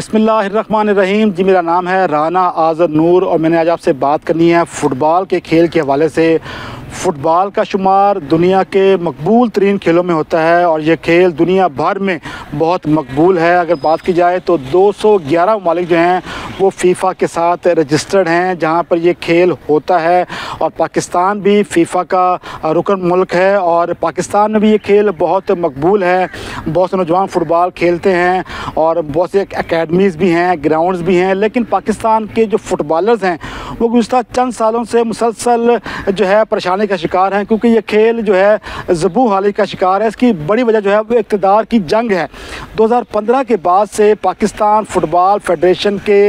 बिस्मिल्लाहिर्रहमानिर्रहीम। जी, मेरा नाम है राना आज़र नूर और मैंने आज आपसे बात करनी है फ़ुटबॉल के खेल के हवाले से। फ़ुटबॉल का शुमार दुनिया के मकबूल तरीन खेलों में होता है और ये खेल दुनिया भर में बहुत मकबूल है। अगर बात की जाए तो 211 ममालिक जो हैं वो फ़ीफ़ा के साथ रजिस्टर्ड हैं जहाँ पर ये खेल होता है, और पाकिस्तान भी फ़ीफ़ा का रुकन मुल्क है और पाकिस्तान में भी ये खेल बहुत मकबूल है। बहुत से नौजवान फ़ुटबॉल खेलते हैं और बहुत से एकेडमीज़ भी हैं, ग्राउंड्स भी हैं, लेकिन पाकिस्तान के जो फ़ुटबॉलर्स हैं वो गुज़श्ता चंद सालों से मुसलसल जो है परेशानी का शिकार हैं, क्योंकि ये खेल जो है ज़बू हाली का शिकार है। इसकी बड़ी वजह जो है वो इक़्तिदार की जंग है। 2015 के बाद से पाकिस्तान फ़ुटबॉल फेडरेशन के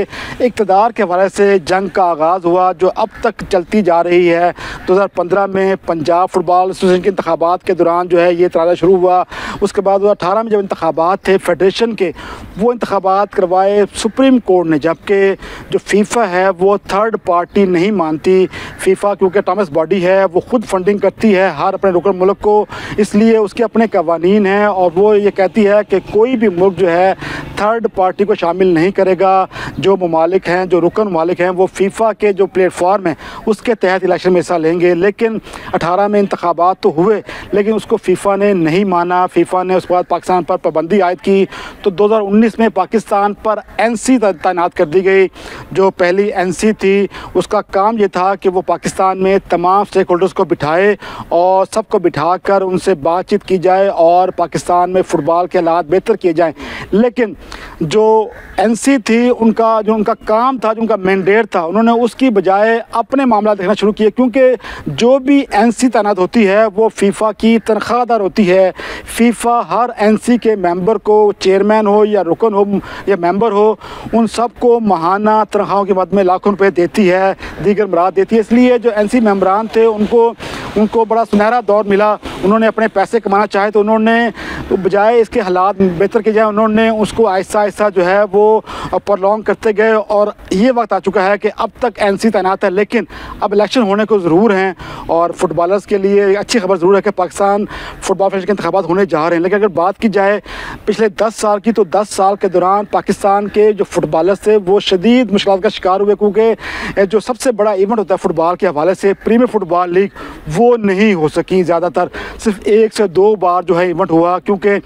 इक़्तिदार के हवाले से जंग का आगाज़ हुआ जो अब तक चलती जा रही है। 2015 में पंजाब फ़ुटबॉल एसोसिएशन के इंतखाबात के दौरान जो है ये तनाज़ा शुरू हुआ। उसके बाद 2018 में जब इंतखाबात थे फेडरेशन के, वो इंतखाबात करवाए सुप्रीम कोर्ट ने, जबकि जो फ़ीफ़ा है वो थर्ड पार्टी नहीं मानती। फ़ीफ़ा क्योंकि ऑटोनमस बॉडी है, वो ख़ुद फंडिंग करती है हर अपने रुकन मुल्क को, इसलिए उसके अपने कवानीन हैं और वो ये कहती है कि कोई भी मुल्क जो है थर्ड पार्टी को शामिल नहीं करेगा। जो ममालिक हैं, जो रुकन ममालिक हैं, वो फ़ीफ़ा के जो प्लेटफॉर्म है उसके तहत इलेक्शन में हिस्सा लेंगे। लेकिन 18 में इंतखाबात तो हुए लेकिन उसको फ़ीफ़ा ने नहीं माना। फ़ीफ़ा ने उसके बाद पाकिस्तान पर पाबंदी आयद की, तो 2019 में पाकिस्तान पर NC तैनात कर दी गई। जो पहली NC थी उसका काम ये था कि वो पाकिस्तान में तमाम स्टेक होल्डर्स को बिठाए और सबको बिठाकर उनसे बातचीत की जाए और पाकिस्तान में फ़ुटबॉल के हालात बेहतर किए जाएँ। लेकिन जो NC थी उनका काम था, जो उनका मैंडेट था, उन्होंने उसकी बजाय अपने मामला देखना शुरू किए, क्योंकि जो भी NC तैनात होती है वो फ़ीफ़ा की तनख्वाहदार होती है। फ़ीफ़ा हर NC के मेंबर को, चेयरमैन हो या रुकन हो या मेंबर हो, उन सबको माहाना तनख्वाहों के मद में लाखों रुपए देती है, दीगर मराद देती है। इसलिए जो NC मेंबरान थे उनको बड़ा सुनहरा दौर मिला। उन्होंने अपने पैसे कमाना चाहे तो उन्होंने बजाय इसके हालात बेहतर किए जाए, उन्होंने उसको आहिस्ता आहिस्ता जो है वो प्रलॉन्ग करते गए और ये वक्त आ चुका है कि अब तक NC तैनात है, लेकिन अब इलेक्शन होने को ज़रूर हैं और फुटबॉलर्स के लिए अच्छी खबर ज़रूर है कि पाकिस्तान फ़ुटबॉल फेडरेशन के इंतखाबात होने जा रहे हैं। लेकिन अगर बात की जाए पिछले 10 साल की, तो 10 साल के दौरान पाकिस्तान के जो फुटबॉलर्स थे वो शदीद मुश्किल का शिकार हुए, क्योंकि जो सबसे बड़ा इवेंट होता है फ़ुटबॉल के हवाले से, प्रीमियर फ़ुटबॉल लीग, वो नहीं हो सकी। ज़्यादातर सिर्फ 1 से 2 बार जो है इवेंट हुआ, क्योंकि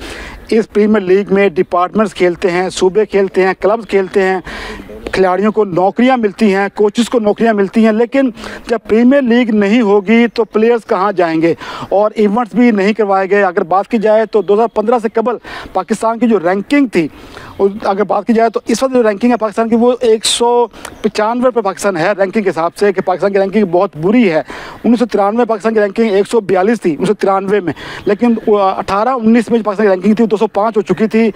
इस प्रीमियर लीग में डिपार्टमेंट्स खेलते हैं, सूबे खेलते हैं, क्लब्स खेलते हैं, खिलाड़ियों को नौकरियां मिलती हैं, कोचेस को नौकरियां मिलती हैं। लेकिन जब प्रीमियर लीग नहीं होगी तो प्लेयर्स कहां जाएंगे, और इवेंट्स भी नहीं करवाए गए। अगर बात की जाए तो 2015 से कबल पाकिस्तान की जो रैंकिंग थी, अगर बात की जाए तो इस वक्त जो रैंकिंग है पाकिस्तान की वो 195 पर पाकिस्तान है रैंकिंग के हिसाब से, कि पाकिस्तान की रैंकिंग बहुत बुरी है। 1993 में पाकिस्तान की रैंकिंग 142 थी 1993 में, लेकिन 18-19 में पाकिस्तान की रैंकिंग थी 205 हो चुकी थी।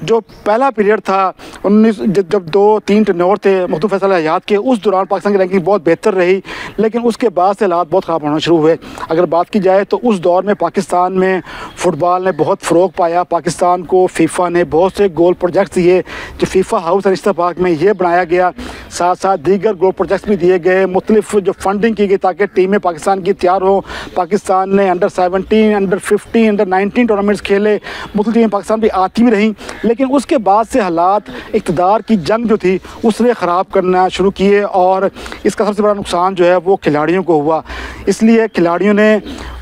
जो पहला पीरियड था 19 जब 2-3 टेन्योर थे मखदूम फैसल हयात के, उस दौरान पाकिस्तान की रैंकिंग बहुत बेहतर रही, लेकिन उसके बाद से हालात बहुत ख़राब होना शुरू हुए। अगर बात की जाए तो उस दौर में पाकिस्तान में फ़ुटबॉल ने बहुत फ़रोग पाया। पाकिस्तान को फ़ीफ़ा ने बहुत से गोल प्रोजेक्ट्स दिए, जो फ़ीफ़ा हाउस अरिस्ता पार्क में ये बनाया गया, साथ साथ दीगर गोल प्रोजेक्ट्स भी दिए गए, मुख्तलिफ जो फंडिंग की गई ताकि टीमें पाकिस्तान की तैयार हो। पाकिस्तान ने अंडर 17, अंडर 15, अंडर 19 टूर्नामेंट्स खेले, मुख्तलिफ टीमें पाकिस्तान भी आती भी रहीं, लेकिन उसके बाद से हालात, इक़्तिदार की जंग जो थी उसने ख़राब करना शुरू किए और इसका सबसे बड़ा नुकसान जो है वो खिलाड़ियों को हुआ। इसलिए खिलाड़ियों ने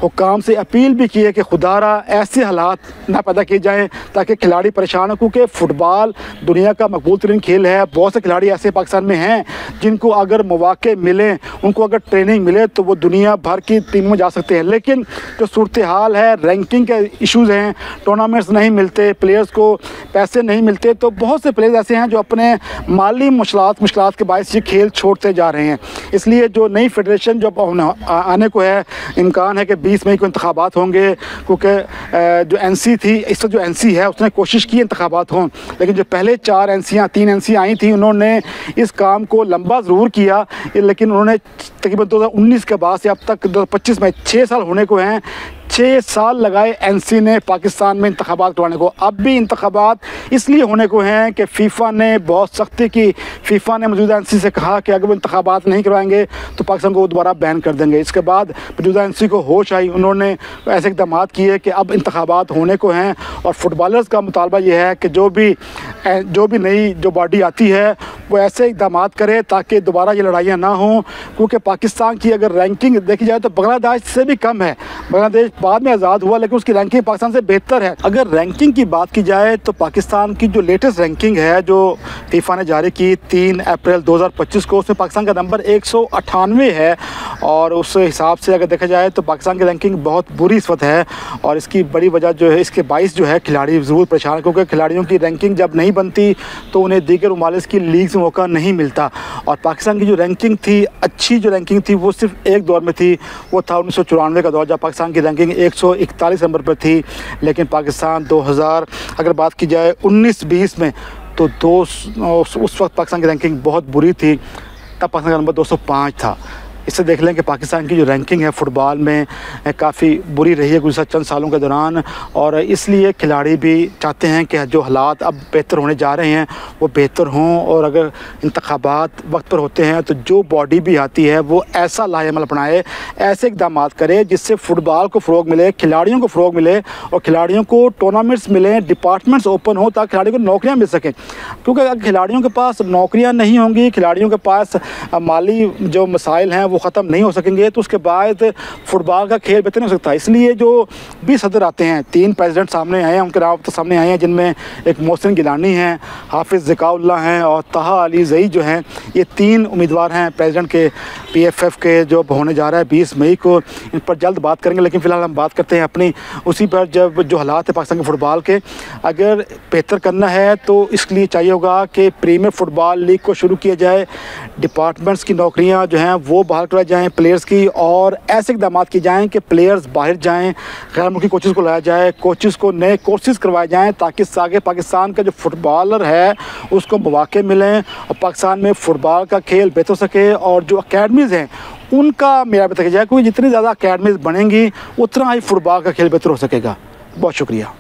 हुक्काम से अपील भी की है कि खुदारा ऐसे हालात ना पैदा किए जाएँ ताकि खिलाड़ी परेशान हो, क्योंकि फ़ुटबॉल दुनिया का मकबूल तरीन खेल है। बहुत से खिलाड़ी ऐसे पाकिस्तान में हैं जिनको अगर मौके मिलें, उनको अगर ट्रेनिंग मिले तो वो दुनिया भर की टीमों में जा सकते हैं। लेकिन जो सूरत हाल है, रैंकिंग के इशूज़ हैं, टूर्नामेंट्स नहीं मिलते, प्लेयर्स को पैसे नहीं मिलते, तो बहुत से प्लेयर्स ऐसे हैं जो अपने माली मुश्किलात के बायस ये खेल छोड़ते जा रहे हैं। इसलिए जो नई फेडरेशन जो आने को है, इम्कान है कि 20 मई को इंतखाबात होंगे, क्योंकि जो NC थी, इस वक्त जो NC है उसने कोशिश की इंतखाबात हों, लेकिन जो पहले 3 NC आई थी उन्होंने इस काम को लंबा ज़रूर किया, लेकिन उन्होंने तकरीबन 2019 के बाद से अब तक 2025 में 6 साल होने को हैं, 6 साल लगाए NC ने पाकिस्तान में इंतखाबात करवाने को। अब भी इंतखाबात इसलिए होने को हैं कि फ़ीफ़ा ने बहुत सख्ती की। फ़ीफ़ा ने मौजूदा NC से कहा कि अगर वो इंतखाबात नहीं करवाएंगे तो पाकिस्तान को दोबारा बैन कर देंगे। इसके बाद प्रेसिडेंसी को होश आई, उन्होंने ऐसे इक़दाम किए कि अब इंतखाबात होने को हैं और फुटबॉलर्स का मुतालबा ये है कि जो भी नई जो बॉडी आती है वो ऐसे इक़दाम करे ताकि दोबारा ये लड़ाइयाँ ना हों। क्योंकि पाकिस्तान की अगर रैंकिंग देखी जाए तो बांग्लादेश से भी कम है। बांग्लादेश बाद में आज़ाद हुआ लेकिन उसकी रैंकिंग पाकिस्तान से बेहतर है। अगर रैंकिंग की बात की जाए तो पाकिस्तान की जो लेटेस्ट रैंकिंग है जो फीफा ने जारी की 3 अप्रैल 2025 को, उसमें पाकिस्तान का नंबर 198 है और उस हिसाब से अगर देखा जाए तो पाकिस्तान की रैंकिंग बहुत बुरी इस वक्त है। और इसकी बड़ी वजह जो है, इसके बाइस जो है खिलाड़ी ज़रूर परेशान है, क्योंकि खिलाड़ियों की रैंकिंग जब नहीं बनती तो उन्हें दीगर ममालिक की लीग से मौका नहीं मिलता। और पाकिस्तान की जो रैंकिंग थी, अच्छी जो रैंकिंग थी, वो सिर्फ एक दौर में थी, वो था 1994 का दौर, जब पाकिस्तान की रैंकिंग 141 नंबर पर थी। लेकिन पाकिस्तान 2000 अगर बात की जाए 19-20 में तो उस वक्त पाकिस्तान की रैंकिंग बहुत बुरी थी, तब पाकिस्तान का नंबर 205 था। इससे देख लें कि पाकिस्तान की जो रैंकिंग है फ़ुटबॉल में काफ़ी बुरी रही है गुज़श्ता चंद सालों के दौरान। और इसलिए खिलाड़ी भी चाहते हैं कि जो हालात अब बेहतर होने जा रहे हैं वो बेहतर हों, और अगर इंतखाबात वक्त पर होते हैं तो जो बॉडी भी आती है वो ऐसा लाहेअमल अपनाए, ऐसे इक़दाम करे जिससे फ़ुटबॉल को फ़रोग़ मिले, खिलाड़ियों को फ़रोग़ मिले और खिलाड़ियों को टूर्नामेंट्स मिलें, डिपार्टमेंट्स ओपन हो ताकि खिलाड़ियों को नौकरियाँ मिल सकें। क्योंकि अगर खिलाड़ियों के पास नौकरियाँ नहीं होंगी, खिलाड़ियों के पास माली जो मसाइल हैं वो ख़त्म नहीं हो सकेंगे, तो उसके बाद फ़ुटबॉल का खेल बेहतर नहीं हो सकता। इसलिए जो भी सदर आते हैं, 3 प्रेसिडेंट सामने आए हैं, उनके नाम तो सामने आए हैं, जिनमें एक मोहसिन गिलानी हैं, हाफिज़ ज़िकाउल्लाह हैं और ताहा अली ज़ई जो हैं, ये 3 उम्मीदवार हैं प्रेसिडेंट के PFF के, जो होने जा रहा है 20 मई को। इन पर जल्द बात करेंगे, लेकिन फ़िलहाल हम बात करते हैं अपनी उसी पर, जब जो हालात है पाकिस्तान के फ़ुटबॉल के, अगर बेहतर करना है तो इसके लिए चाहिए होगा कि प्रीमियर फ़ुटबॉल लीग को शुरू किया जाए, डिपार्टमेंट्स की नौकरियाँ जो हैं वो बहाल कराई जाएँ प्लेयर्स की, और ऐसे इक़दाम किए जाएँ कि प्लेयर्स बाहर जाएँ, गैर मुल्की कोचेज़ को लाया जाए, कोचेज़ को नए कोर्सेज़ करवाए जाएँ ताकि आगे पाकिस्तान का जो फुटबॉलर है उसको मौके मिलें और पाकिस्तान में फ़ुटबॉल का खेल बेहतर हो सके। और जो अकेडमीज़ हैं उनका मेरा बताया जाए, क्योंकि जितनी ज़्यादा अकेडमीज़ बनेंगी उतना ही फ़ुटबॉल का खेल बेहतर हो सकेगा। बहुत शुक्रिया।